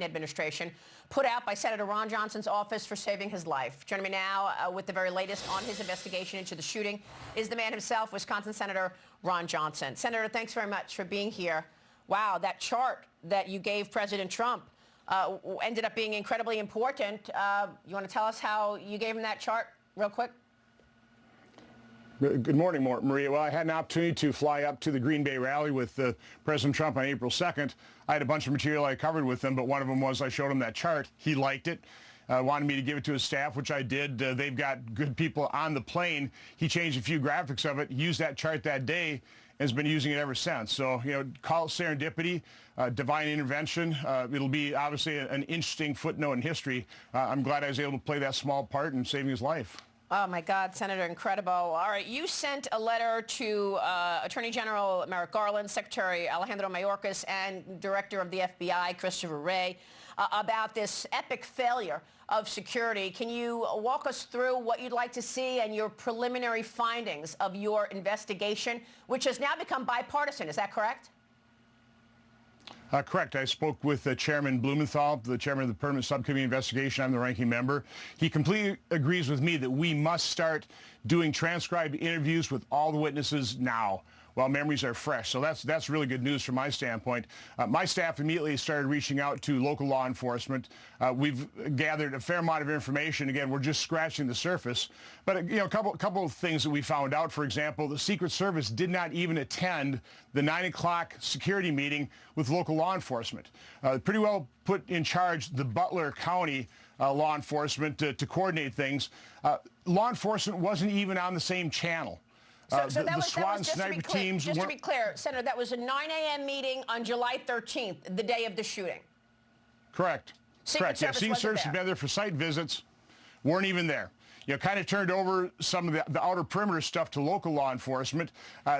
Biden administration, put out by Senator Ron Johnson's office for saving his life. Joining me now with the very latest on his investigation into the shooting is the man himself, Wisconsin Senator Ron Johnson. Senator, thanks very much for being here. Wow, that chart that you gave President Trump ended up being incredibly important. You want to tell us how you gave him that chart real quick? Good morning, Maria. Well, I had an opportunity to fly up to the Green Bay rally with President Trump on April 2nd. I had a bunch of material I covered with him, but one of them was I showed him that chart. He liked it. Wanted me to give it to his staff, which I did. They've got good people on the plane. He changed a few graphics of it, used that chart that day, and has been using it ever since. So, you know, call it serendipity, divine intervention. It'll be obviously an interesting footnote in history. I'm glad I was able to play that small part in saving his life. Oh, my God, Senator, incredible. All right, you sent a letter to Attorney General Merrick Garland, Secretary Alejandro Mayorkas, and Director of the FBI, Christopher Wray, about this epic failure of security. Can you walk us through what you'd like to see and your preliminary findings of your investigation, which has now become bipartisan? Is that correct? Correct. I spoke with Chairman Blumenthal, the chairman of the Permanent Subcommittee Investigation. I'm the ranking member. He completely agrees with me that we must start doing transcribed interviews with all the witnesses now while memories are fresh. So that's really good news from my standpoint. My staff immediately started reaching out to local law enforcement. We've gathered a fair amount of information. Again, we're just scratching the surface. But you know, a couple of things that we found out. For example, the Secret Service did not even attend the 9 o'clock security meeting with local law enforcement. Pretty well put in charge the Butler County law enforcement to coordinate things. Law enforcement wasn't even on the same channel. So the SWAT and sniper teams. Just to be clear, Senator, that was a 9 a.m. meeting on July 13th, the day of the shooting. Correct. Correct. Yeah, Secret Service had been there for site visits, weren't even there. You know, kind of turned over some of the outer perimeter stuff to local law enforcement.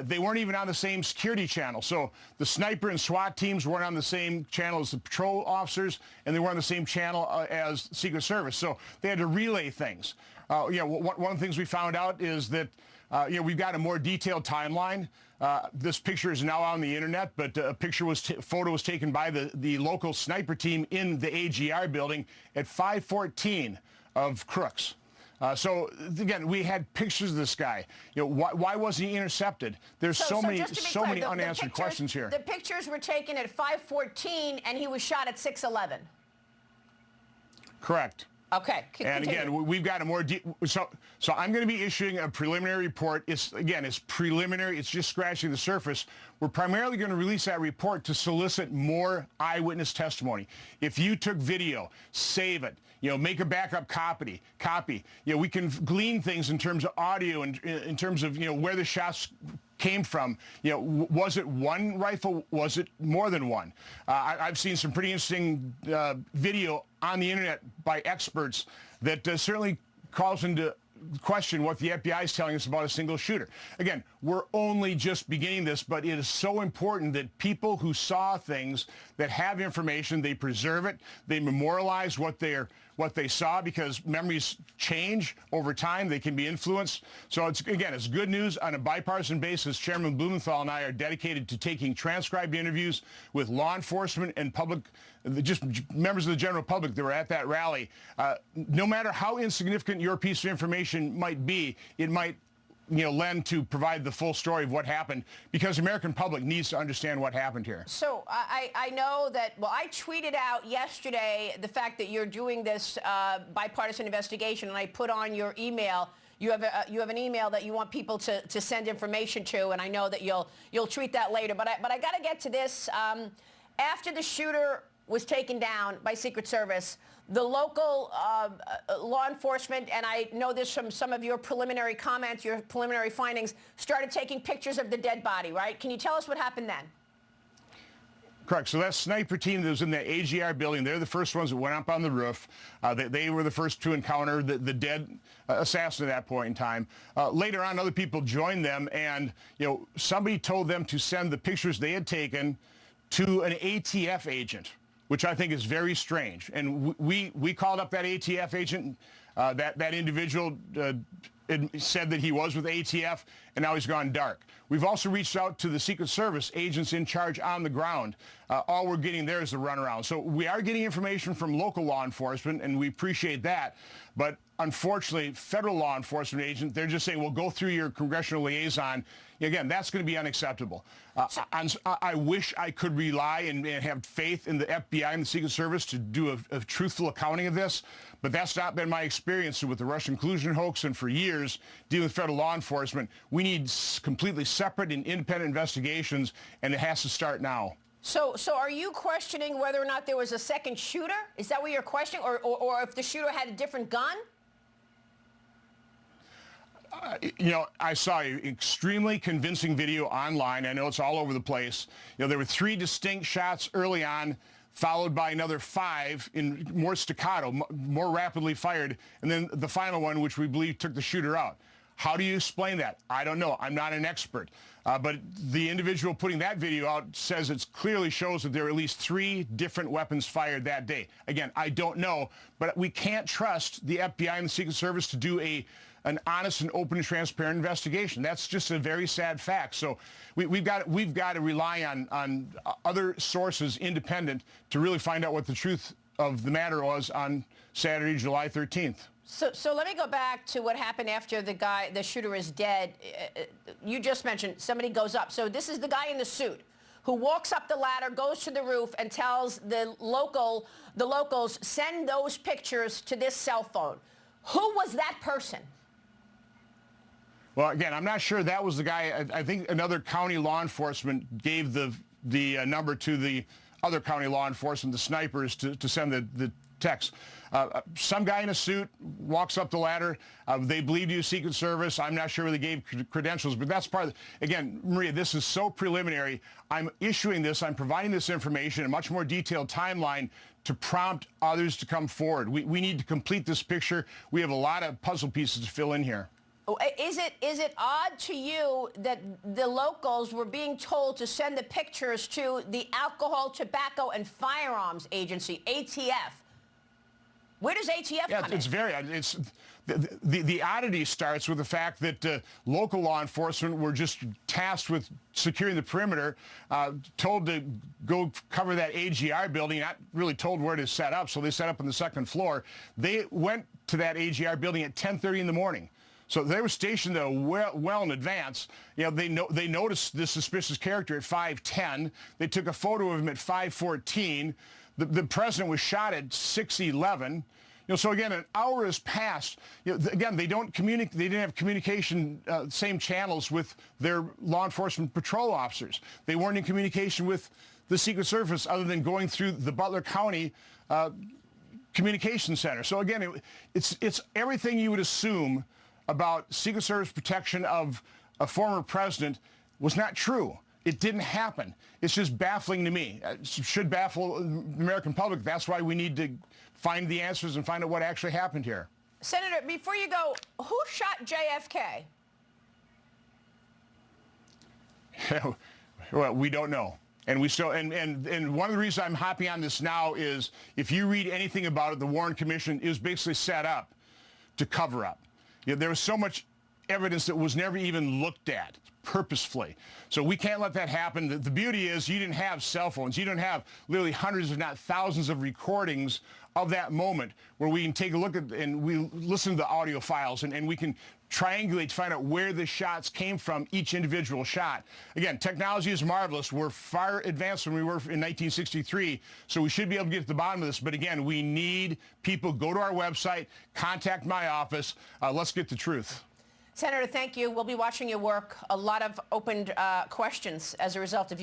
They weren't even on the same security channel. So the sniper and SWAT teams weren't on the same channel as the patrol officers, and they weren't on the same channel as Secret Service. So they had to relay things. You know, one of the things we found out is that you know, we've got a more detailed timeline. This picture is now on the internet, but a photo was taken by the local sniper team in the AGR building at 5:14 of Crooks. So again, we had pictures of this guy. You know, why wasn't he intercepted? There's so many unanswered questions here. The pictures were taken at 5:14, and he was shot at 6:11. Correct. Okay. And again, we've got a more so I'm going to be issuing a preliminary report. It's preliminary. It's just scratching the surface. We're primarily going to release that report to solicit more eyewitness testimony. If you took video, save it. You know, make a backup copy. You know, we can glean things in terms of audio and in terms of, you know, where the shots came from. You know, was it one rifle? Was it more than one? I've seen some pretty interesting video on the internet by experts that certainly calls into question what the FBI is telling us about a single shooter. Again, we're only just beginning this, but it is so important that people who saw things, that have information, they preserve it, they memorialize what they saw, because memories change over time. They can be influenced. So it's good news on a bipartisan basis. Chairman Blumenthal and I are dedicated to taking transcribed interviews with law enforcement and public, just members of the general public that were at that rally. No matter how insignificant your piece of information might be, it might, you know, lend to provide the full story of what happened, because the American public needs to understand what happened here. So I know that, well, I tweeted out yesterday the fact that you're doing this bipartisan investigation, and I put on your email. You have an email that you want people to send information to, and I know that you'll tweet that later. But I got to get to this. After the shooter was taken down by Secret Service, the local law enforcement, and I know this from some of your preliminary comments, your preliminary findings, started taking pictures of the dead body, right? Can you tell us what happened then? Correct. So that sniper team that was in the AGR building, they're the first ones that went up on the roof. They were the first to encounter the dead assassin at that point in time. Later on, other people joined them, and you know, somebody told them to send the pictures they had taken to an ATF agent, which I think is very strange. And we called up that ATF agent. That individual said that he was with ATF, and now he's gone dark. We've also reached out to the Secret Service agents in charge on the ground. all we're getting there is the runaround. So we are getting information from local law enforcement, and we appreciate that. But unfortunately, federal law enforcement agents, they're just saying, well, go through your congressional liaison. Again, that's going to be unacceptable. I wish I could rely and have faith in the FBI and the Secret Service to do a truthful accounting of this, but that's not been my experience with the Russian collusion hoax, and for years dealing with federal law enforcement. We need completely separate and independent investigations, and it has to start now. So are you questioning whether or not there was a second shooter? Is that what you're questioning, or if the shooter had a different gun? I saw an extremely convincing video online. I know it's all over the place. There were 3 distinct shots early on, followed by another 5 in more staccato, more rapidly fired, and then the final one, which we believe took the shooter out. How do you explain that? I don't know. I'm not an expert. But the individual putting that video out says it clearly shows that there were at least 3 different weapons fired that day. Again, I don't know, but we can't trust the FBI and the Secret Service to do an honest and open and transparent investigation. That's just a very sad fact. So we've got to rely on other sources, independent, to really find out what the truth of the matter was on Saturday, July 13th. So let me go back to what happened after the shooter is dead. You just mentioned somebody goes up. So this is the guy in the suit who walks up the ladder, goes to the roof, and tells the locals, send those pictures to this cell phone. Who was that person? Well, again, I'm not sure that was the guy. I think another county law enforcement gave the number to the other county law enforcement, the snipers, to send the text. Some guy in a suit walks up the ladder. They believe you Secret Service. I'm not sure where they gave credentials, but that's part of again, Maria, this is so preliminary. I'm issuing this. I'm providing this information, a much more detailed timeline to prompt others to come forward. We need to complete this picture. We have a lot of puzzle pieces to fill in here. Is it odd to you that the locals were being told to send the pictures to the Alcohol, Tobacco, and Firearms Agency, ATF? Where does ATF come in? It's very odd. The oddity starts with the fact that local law enforcement were just tasked with securing the perimeter, told to go cover that AGR building, not really told where to set up, so they set up on the 2nd floor. They went to that AGR building at 10:30 in the morning. So they were stationed there well in advance. They noticed this suspicious character at 5:10. They took a photo of him at 5:14. The president was shot at 6:11. So again, an hour has passed. Again, they don't communicate. They didn't have communication, same channels with their law enforcement patrol officers. They weren't in communication with the Secret Service other than going through the Butler County Communication Center. So again, it's everything you would assume about Secret Service protection of a former president was not true. It didn't happen. It's just baffling to me. It should baffle the American public. That's why we need to find the answers and find out what actually happened here. Senator, before you go, who shot JFK? Well, we don't know. And we still, and one of the reasons I'm hopping on this now is if you read anything about it, the Warren Commission is basically set up to cover up. There was so much evidence that was never even looked at purposefully. So we can't let that happen. The beauty is you didn't have cell phones. You don't have literally hundreds, if not thousands, of recordings of that moment where we can take a look at and we listen to the audio files and we can triangulate to find out where the shots came from, each individual shot. Again, technology is marvelous. We're far advanced than we were in 1963, so we should be able to get to the bottom of this. But again, we need people. Go to our website, contact my office. Let's get the truth. Senator, thank you. We'll be watching your work. A lot of opened questions as a result of